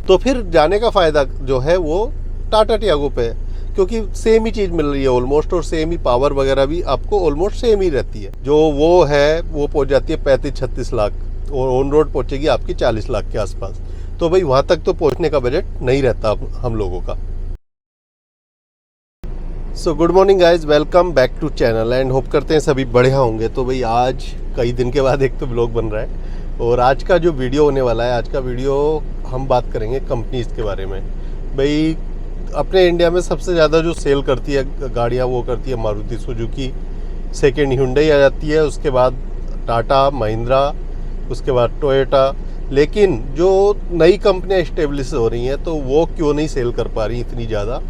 तो फिर जाने का फ़ायदा जो है वो टाटा टियागो पे है, क्योंकि सेम ही चीज़ मिल रही है ऑलमोस्ट, और सेम ही पावर वगैरह भी आपको ऑलमोस्ट सेम ही रहती है। जो वो है वो पहुंच जाती है 35-36 लाख, और ऑन रोड पहुंचेगी आपकी 40 लाख के आसपास। तो भाई वहाँ तक तो पहुंचने का बजट नहीं रहता हम लोगों का। So good morning guys, welcome back to channel and hope करते हैं सभी बढ़िया होंगे। तो भाई आज कई दिन के बाद एक तो ब्लॉग बन रहा है, और आज का जो वीडियो होने वाला है, आज का वीडियो हम बात करेंगे कंपनीज़ के बारे में। भाई अपने इंडिया में सबसे ज़्यादा जो सेल करती है गाड़ियाँ वो करती है मारुति सुजुकी, सेकेंड हुंडई आ जाती है, उसके बाद टाटा महिंद्रा, उसके बाद टोयोटा। लेकिन जो नई कंपनियाँ इस्टेब्लिश हो रही हैं तो वो क्यों नहीं सेल कर पा रही इतनी ज़्यादा,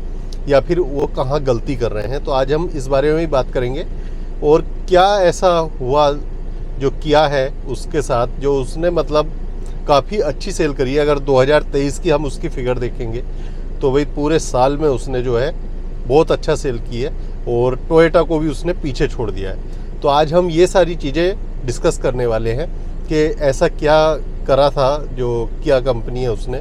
या फिर वो कहाँ गलती कर रहे हैं। तो आज हम इस बारे में ही बात करेंगे, और क्या ऐसा हुआ जो किया है उसके साथ, जो उसने मतलब काफ़ी अच्छी सेल करी है। अगर 2023 की हम उसकी फिगर देखेंगे तो भाई पूरे साल में उसने जो है बहुत अच्छा सेल की है, और टोयोटा को भी उसने पीछे छोड़ दिया है। तो आज हम ये सारी चीज़ें डिस्कस करने वाले हैं कि ऐसा क्या करा था, जो क्या कंपनी है उसने,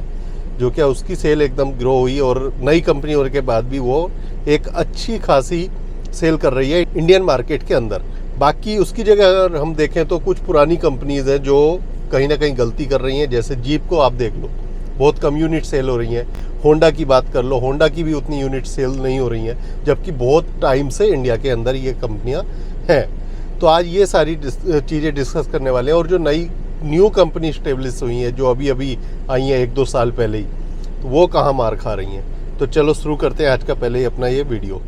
जो क्या उसकी सेल एकदम ग्रो हुई, और नई कंपनी होने के बाद भी वो एक अच्छी खासी सेल कर रही है इंडियन मार्केट के अंदर। बाकी उसकी जगह अगर हम देखें तो कुछ पुरानी कंपनीज़ हैं जो कहीं ना कहीं गलती कर रही हैं। जैसे जीप को आप देख लो, बहुत कम यूनिट सेल हो रही हैं। होंडा की बात कर लो, होंडा की भी उतनी यूनिट सेल नहीं हो रही हैं, जबकि बहुत टाइम से इंडिया के अंदर ये कंपनियां हैं। तो आज ये सारी चीज़ें डिस्कस करने वाले हैं। और जो नई न्यू कंपनी स्टेब्लिश हुई हैं, जो अभी अभी आई हैं 1-2 साल पहले ही, तो वो कहाँ मार खा रही हैं। तो चलो शुरू करते हैं आज का पहले ही अपना ये वीडियो।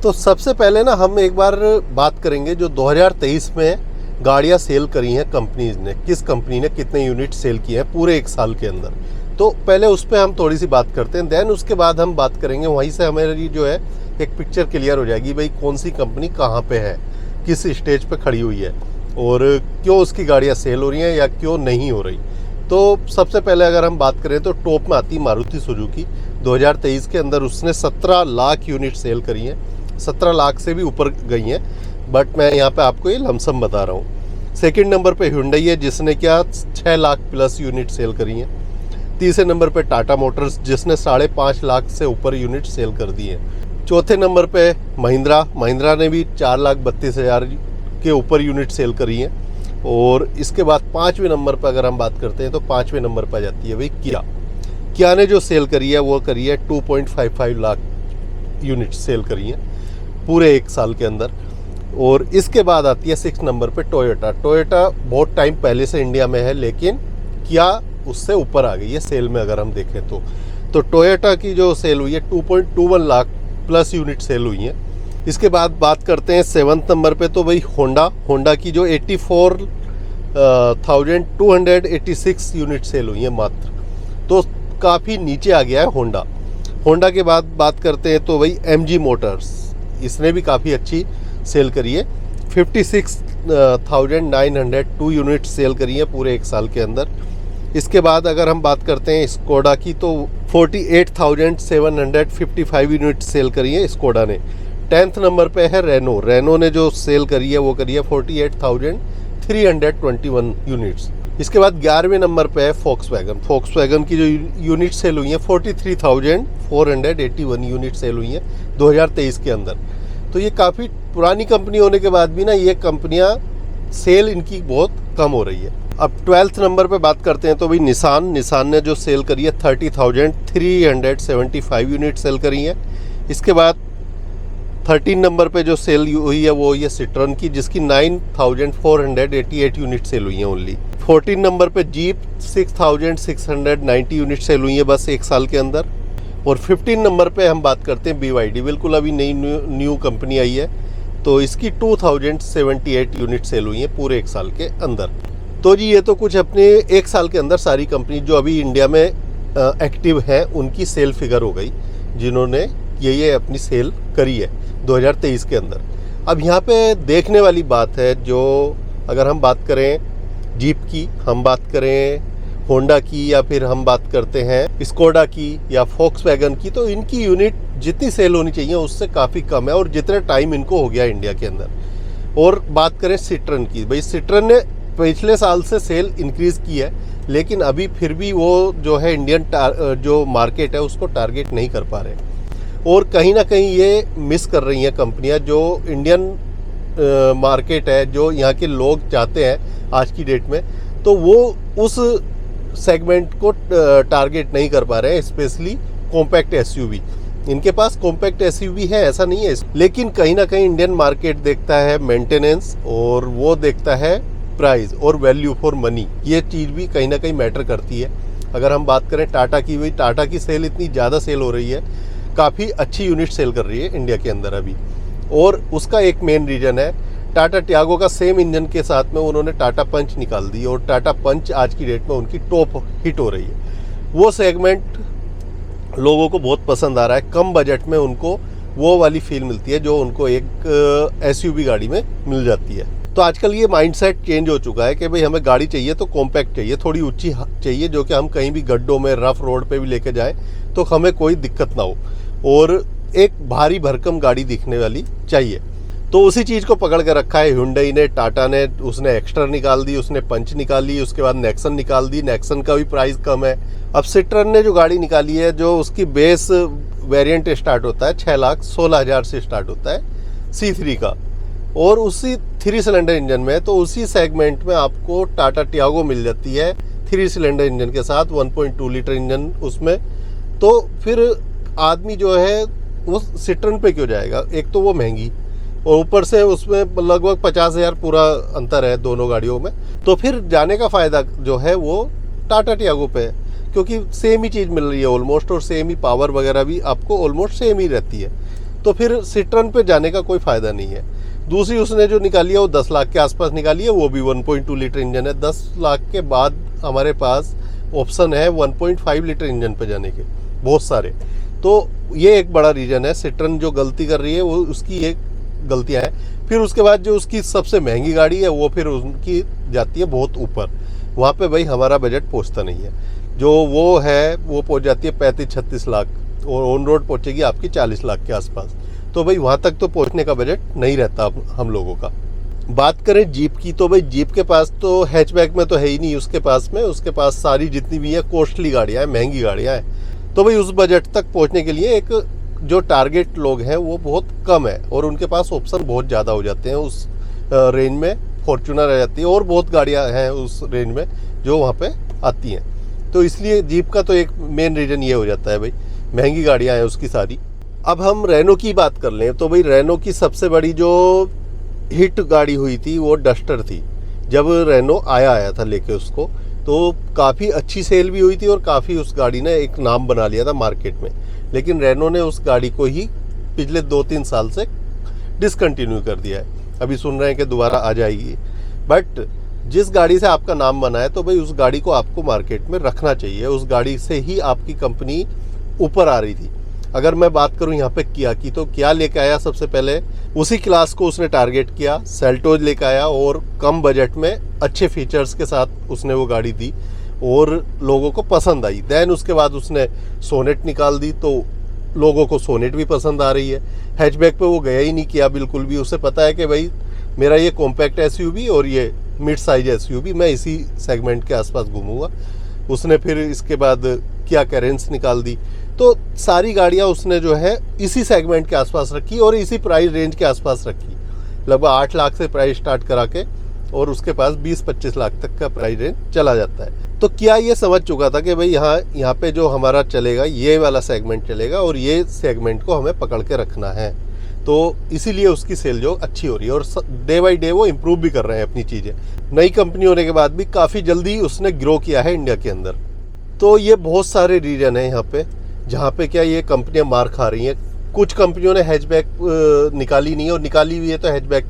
तो सबसे पहले ना हम एक बार बात करेंगे जो 2023 में गाड़ियाँ सेल करी हैं कंपनीज ने, किस कंपनी ने कितने यूनिट सेल किए हैं पूरे एक साल के अंदर। तो पहले उस पर हम थोड़ी सी बात करते हैं, देन उसके बाद हम बात करेंगे, वहीं से हमारी जो है एक पिक्चर क्लियर हो जाएगी भाई कौन सी कंपनी कहाँ पे है, किस स्टेज पे खड़ी हुई है, और क्यों उसकी गाड़ियाँ सेल हो रही हैं या क्यों नहीं हो रही। तो सबसे पहले अगर हम बात करें तो टॉप में आती मारुति सुजुकी। 2023 के अंदर उसने 17 लाख यूनिट सेल करी हैं, 17 लाख से भी ऊपर गई हैं, बट मैं यहाँ पे आपको ये लमसम बता रहा हूँ। सेकंड नंबर पे हुंडई है जिसने क्या 6 लाख प्लस यूनिट सेल करी हैं। तीसरे नंबर पे टाटा मोटर्स जिसने 5.5 लाख से ऊपर यूनिट सेल कर दी हैं। चौथे नंबर पे महिंद्रा ने भी 4,32,000 के ऊपर यूनिट सेल करी हैं। और इसके बाद 5वें नंबर पर अगर हम बात करते हैं तो 5वें नंबर पर जाती है भाई किया ने जो सेल करी है वो करी है 2.55 लाख यूनिट सेल करी हैं पूरे एक साल के अंदर। और इसके बाद आती है 6 नंबर पे टोयोटा बहुत टाइम पहले से इंडिया में है, लेकिन किया उससे ऊपर आ गई है सेल में अगर हम देखें तो टोयोटा की जो सेल हुई है 2.21 लाख प्लस यूनिट सेल हुई हैं। इसके बाद बात करते हैं 7th नंबर पे, तो भाई होंडा की जो 84,286 यूनिट सेल हुई हैं मात्र, तो काफ़ी नीचे आ गया है होंडा के बाद बात करते हैं तो भाई MG मोटर्स, इसने भी काफ़ी अच्छी सेल करी है, 56,902 यूनिट सेल करी है पूरे एक साल के अंदर। इसके बाद अगर हम बात करते हैं स्कोडा की तो 48,755 यूनिट सेल करी है स्कोडा ने। 10th नंबर पे है रेनो ने जो सेल करी है वो करी है 48,321 यूनिट्स। इसके बाद 11वें नंबर पे है फोक्सवैगन की जो यूनिट सेल हुई है 43,481 यूनिट सेल हुई हैं 2023 के अंदर। तो ये काफ़ी पुरानी कंपनी होने के बाद भी ना ये कंपनियां सेल इनकी बहुत कम हो रही है। अब 12th नंबर पे बात करते हैं तो भाई निसान ने जो सेल करी है 30,375 यूनिट सेल करी है। इसके बाद 13 नंबर पे जो सेल हुई है वो ये सिट्रॉन की, जिसकी 9,488 यूनिट सेल हुई है ओनली। 14 नंबर पे जीप 6,690 यूनिट सेल हुई है बस एक साल के अंदर। और 15 नंबर पे हम बात करते हैं BYD, बिल्कुल अभी नई न्यू कंपनी आई है, तो इसकी 2,078 यूनिट सेल हुई है पूरे एक साल के अंदर। तो जी ये तो कुछ अपने एक साल के अंदर सारी कंपनी जो अभी इंडिया में एक्टिव हैं उनकी सेल फिगर हो गई, जिन्होंने ये अपनी सेल करी है 2023 के अंदर। अब यहाँ पे देखने वाली बात है, जो अगर हम बात करें जीप की, हम बात करें होंडा की, या फिर हम बात करते हैं स्कोडा की या फोक्सवैगन की, तो इनकी यूनिट जितनी सेल होनी चाहिए उससे काफ़ी कम है, और जितने टाइम इनको हो गया इंडिया के अंदर। और बात करें सिट्रन की, भाई सिट्रन ने पिछले साल से सेल इंक्रीज़ की है, लेकिन अभी फिर भी वो जो है इंडियन जो मार्केट है उसको टारगेट नहीं कर पा रहे, और कहीं ना कहीं ये मिस कर रही हैं कंपनियां जो इंडियन मार्केट है, जो यहाँ के लोग चाहते हैं आज की डेट में, तो वो उस सेगमेंट को टारगेट नहीं कर पा रहे हैं, स्पेशली कॉम्पैक्ट एसयूवी। इनके पास कॉम्पैक्ट एसयूवी है, ऐसा नहीं है, लेकिन कहीं ना कहीं इंडियन मार्केट देखता है मेंटेनेंस, और वो देखता है प्राइस और वैल्यू फॉर मनी। ये चीज़ भी कहीं ना कहीं मैटर करती है। अगर हम बात करें टाटा की, भाई टाटा की सेल इतनी ज़्यादा सेल हो रही है, काफ़ी अच्छी यूनिट सेल कर रही है इंडिया के अंदर अभी, और उसका एक मेन रीज़न है टाटा टियागो का सेम इंजन के साथ में उन्होंने टाटा पंच निकाल दी, और टाटा पंच आज की डेट में उनकी टॉप हिट हो रही है। वो सेगमेंट लोगों को बहुत पसंद आ रहा है, कम बजट में उनको वो वाली फील मिलती है जो उनको एक एसयूवी गाड़ी में मिल जाती है। तो आजकल ये माइंडसेट चेंज हो चुका है कि भाई हमें गाड़ी चाहिए तो कॉम्पैक्ट चाहिए, थोड़ी ऊंची चाहिए, जो कि हम कहीं भी गड्ढों में, रफ रोड पे भी लेके जाएं तो हमें कोई दिक्कत ना हो, और एक भारी भरकम गाड़ी दिखने वाली चाहिए। तो उसी चीज़ को पकड़ के रखा है हुंडई ने, टाटा ने। उसने एक्स्ट्रा निकाल दी, उसने पंच निकाली, उसके बाद नेक्सन निकाल दी, नेक्सन का भी प्राइस कम है। अब सिट्रन ने जो गाड़ी निकाली है, जो उसकी बेस वेरिएंट स्टार्ट होता है 6,16,000 से स्टार्ट होता है C3 का, और उसी 3 सिलेंडर इंजन में, तो उसी सेगमेंट में आपको टाटा टियागो मिल जाती है 3 सिलेंडर इंजन के साथ, 1.2 लीटर इंजन उसमें। तो फिर आदमी जो है वो सिट्रन पे क्यों जाएगा? एक तो वो महंगी, और ऊपर से उसमें लगभग 50,000 पूरा अंतर है दोनों गाड़ियों में। तो फिर जाने का फ़ायदा जो है वो टाटा टियागो पे है, क्योंकि सेम ही चीज़ मिल रही है ऑलमोस्ट, और सेम ही पावर वगैरह भी आपको ऑलमोस्ट सेम ही रहती है। तो फिर सिट्रन पे जाने का कोई फ़ायदा नहीं है। दूसरी उसने जो निकाली है वो 10 लाख के आसपास निकाली है, वो भी 1.2 लीटर इंजन है। 10 लाख के बाद हमारे पास ऑप्शन है 1.5 लीटर इंजन पे जाने के, बहुत सारे। तो ये एक बड़ा रीज़न है। सिट्रन जो गलती कर रही है वो उसकी एक गलतियाँ हैं। फिर उसके बाद जो उसकी सबसे महंगी गाड़ी है वो फिर उनकी जाती है बहुत ऊपर, वहाँ पे भाई हमारा बजट पहुँचता नहीं है। जो वो है वो पहुँच जाती है 35-36 लाख, और ऑन रोड पहुँचेगी आपकी 40 लाख के आसपास। तो भाई वहाँ तक तो पहुँचने का बजट नहीं रहता हम लोगों का। बात करें जीप की, तो भाई जीप के पास तो हैचबैक में तो है ही नहीं उसके पास में, उसके पास सारी जितनी भी है कॉस्टली गाड़ियाँ हैं, महंगी गाड़ियाँ हैं। तो भाई उस बजट तक पहुँचने के लिए एक जो टारगेट लोग हैं वो बहुत कम है, और उनके पास ऑप्शन बहुत ज़्यादा हो जाते हैं उस रेंज में। फॉर्च्यूनर आ जाती है, और बहुत गाड़ियाँ हैं उस रेंज में जो वहाँ पे आती हैं। तो इसलिए जीप का तो एक मेन रीज़न ये हो जाता है भाई, महंगी गाड़ियाँ हैं उसकी सारी। अब हम रेनो की बात कर लें, तो भाई रेनो की सबसे बड़ी जो हिट गाड़ी हुई थी वो डस्टर थी। जब रेनो आया था लेके उसको, तो काफ़ी अच्छी सेल भी हुई थी, और काफ़ी उस गाड़ी ने एक नाम बना लिया था मार्केट में। लेकिन रेनो ने उस गाड़ी को ही पिछले 2-3 साल से डिसकंटिन्यू कर दिया है। अभी सुन रहे हैं कि दोबारा आ जाएगी, बट जिस गाड़ी से आपका नाम बना है तो भाई उस गाड़ी को आपको मार्केट में रखना चाहिए। उस गाड़ी से ही आपकी कंपनी ऊपर आ रही थी। अगर मैं बात करूं यहाँ पे किया की, तो क्या लेके आया सबसे पहले, उसी क्लास को उसने टारगेट किया, सेल्टोज लेके आया, और कम बजट में अच्छे फीचर्स के साथ उसने वो गाड़ी दी, और लोगों को पसंद आई। देन उसके बाद उसने सोनेट निकाल दी, तो लोगों को सोनेट भी पसंद आ रही है। हैचबैक पे वो गया ही नहीं किया बिल्कुल भी। उसे पता है कि भाई मेरा ये कॉम्पैक्ट एसयूवी और ये मिड साइज एसयूवी, मैं इसी सेगमेंट के आसपास घूमूंगा। उसने फिर इसके बाद किया कैरेंस निकाल दी। तो सारी गाड़ियाँ उसने जो है इसी सेगमेंट के आसपास रखी, और इसी प्राइस रेंज के आसपास रखी। लगभग 8 लाख से प्राइस स्टार्ट करा के, और उसके पास 20-25 लाख तक का प्राइस रेंज चला जाता है। तो क्या ये समझ चुका था कि भाई यहाँ पे जो हमारा चलेगा ये वाला सेगमेंट चलेगा, और ये सेगमेंट को हमें पकड़ के रखना है। तो इसीलिए उसकी सेल जो अच्छी हो रही है, और डे बाई डे वो इम्प्रूव भी कर रहे हैं अपनी चीज़ें। नई कंपनी होने के बाद भी काफ़ी जल्दी उसने ग्रो किया है इंडिया के अंदर। तो ये बहुत सारे रीजन हैं यहाँ पे जहाँ पे क्या ये कंपनियाँ मार खा रही हैं। कुछ कंपनियों ने हैचबैक निकाली नहीं, और निकाली हुई है तो हैचबैक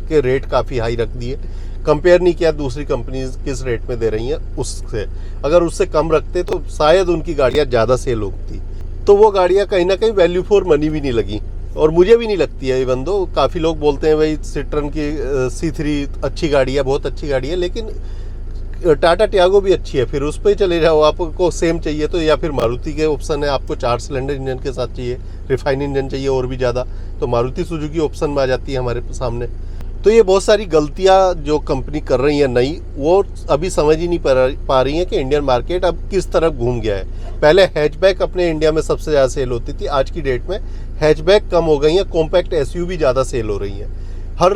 के रेट काफ़ी हाई रख दिए। कंपेयर नहीं किया दूसरी कंपनीज किस रेट में दे रही हैं उससे। अगर उससे कम रखते तो शायद उनकी गाड़ियाँ ज़्यादा सेल होती। तो वो गाड़ियाँ कहीं ना कहीं वैल्यू फॉर मनी भी नहीं लगी, और मुझे भी नहीं लगती है। इवन दो काफ़ी लोग बोलते हैं भाई सिट्रन की C3 अच्छी गाड़ी है, बहुत अच्छी गाड़ी है, लेकिन टाटा टियागो भी अच्छी है। फिर उस पर ही चले जाओ, आपको सेम चाहिए तो, या फिर मारुति के ऑप्शन है, आपको 4 सिलेंडर इंजन के साथ चाहिए, रिफाइन इंजन चाहिए और भी ज़्यादा, तो मारुति सुजुकी ऑप्शन में आ जाती है हमारे सामने। तो ये बहुत सारी गलतियां जो कंपनी कर रही है नई, वो अभी समझ ही नहीं पा रही है कि इंडियन मार्केट अब किस तरफ घूम गया है। पहले हैचबैक अपने इंडिया में सबसे ज़्यादा सेल होती थी, आज की डेट में हैचबैक कम हो गई है, कॉम्पैक्ट एसयूवी ज़्यादा सेल हो रही है। हर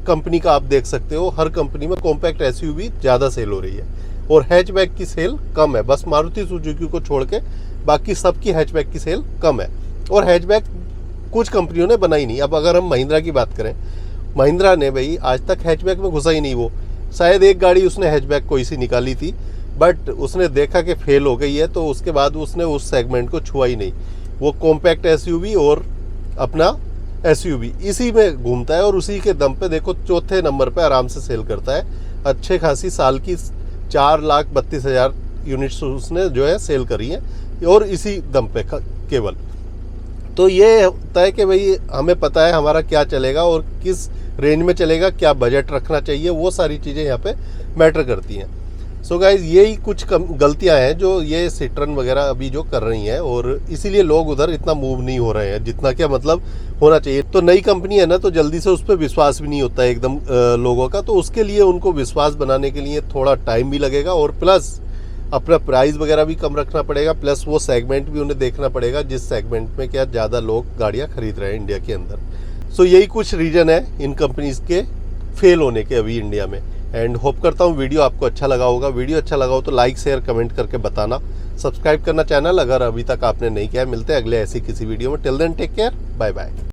कंपनी का आप देख सकते हो, हर कंपनी में कॉम्पैक्ट एसयूवी ज़्यादा सेल हो रही है और हैचबैक की सेल कम है। बस मारुति सुजुकी को छोड़ के बाकी सबकी हैचबैक की सेल कम है और हैचबैक कुछ कंपनियों ने बनाई नहीं। अब अगर हम महिंद्रा की बात करें, महिंद्रा ने भाई आज तक हैचबैक में घुसा ही नहीं। वो शायद एक गाड़ी उसने हैचबैक कोई सी निकाली थी, बट उसने देखा कि फेल हो गई है, तो उसके बाद उसने उस सेगमेंट को छुआ ही नहीं। वो कॉम्पैक्ट एसयूवी और अपना एसयूवी इसी में घूमता है और उसी के दम पे देखो चौथे नंबर पे आराम से सेल करता है। अच्छे खासी साल की 4,32,000 यूनिट्स उसने जो है सेल करी है और इसी दम पे केवल। तो ये होता है कि भाई हमें पता है हमारा क्या चलेगा और किस रेंज में चलेगा, क्या बजट रखना चाहिए, वो सारी चीज़ें यहाँ पे मैटर करती हैं। सो गाइज यही कुछ गलतियाँ हैं जो ये सिट्रन वगैरह अभी जो कर रही हैं और इसीलिए लोग उधर इतना मूव नहीं हो रहे हैं जितना क्या मतलब होना चाहिए। तो नई कंपनी है ना, तो जल्दी से उस पर विश्वास भी नहीं होता है एकदम लोगों का, तो उसके लिए उनको विश्वास बनाने के लिए थोड़ा टाइम भी लगेगा और प्लस अपना प्राइस वगैरह भी कम रखना पड़ेगा, प्लस वो सेगमेंट भी उन्हें देखना पड़ेगा जिस सेगमेंट में क्या ज़्यादा लोग गाड़ियाँ खरीद रहे हैं इंडिया के अंदर। सो यही कुछ रीज़न है इन कंपनीज़ के फेल होने के अभी इंडिया में। एंड होप करता हूँ वीडियो आपको अच्छा लगा होगा। वीडियो अच्छा लगा हो तो लाइक शेयर कमेंट करके बताना, सब्सक्राइब करना चैनल अगर अभी तक आपने नहीं किया है। मिलते हैं अगले ऐसी किसी वीडियो में। Till then take care, bye bye.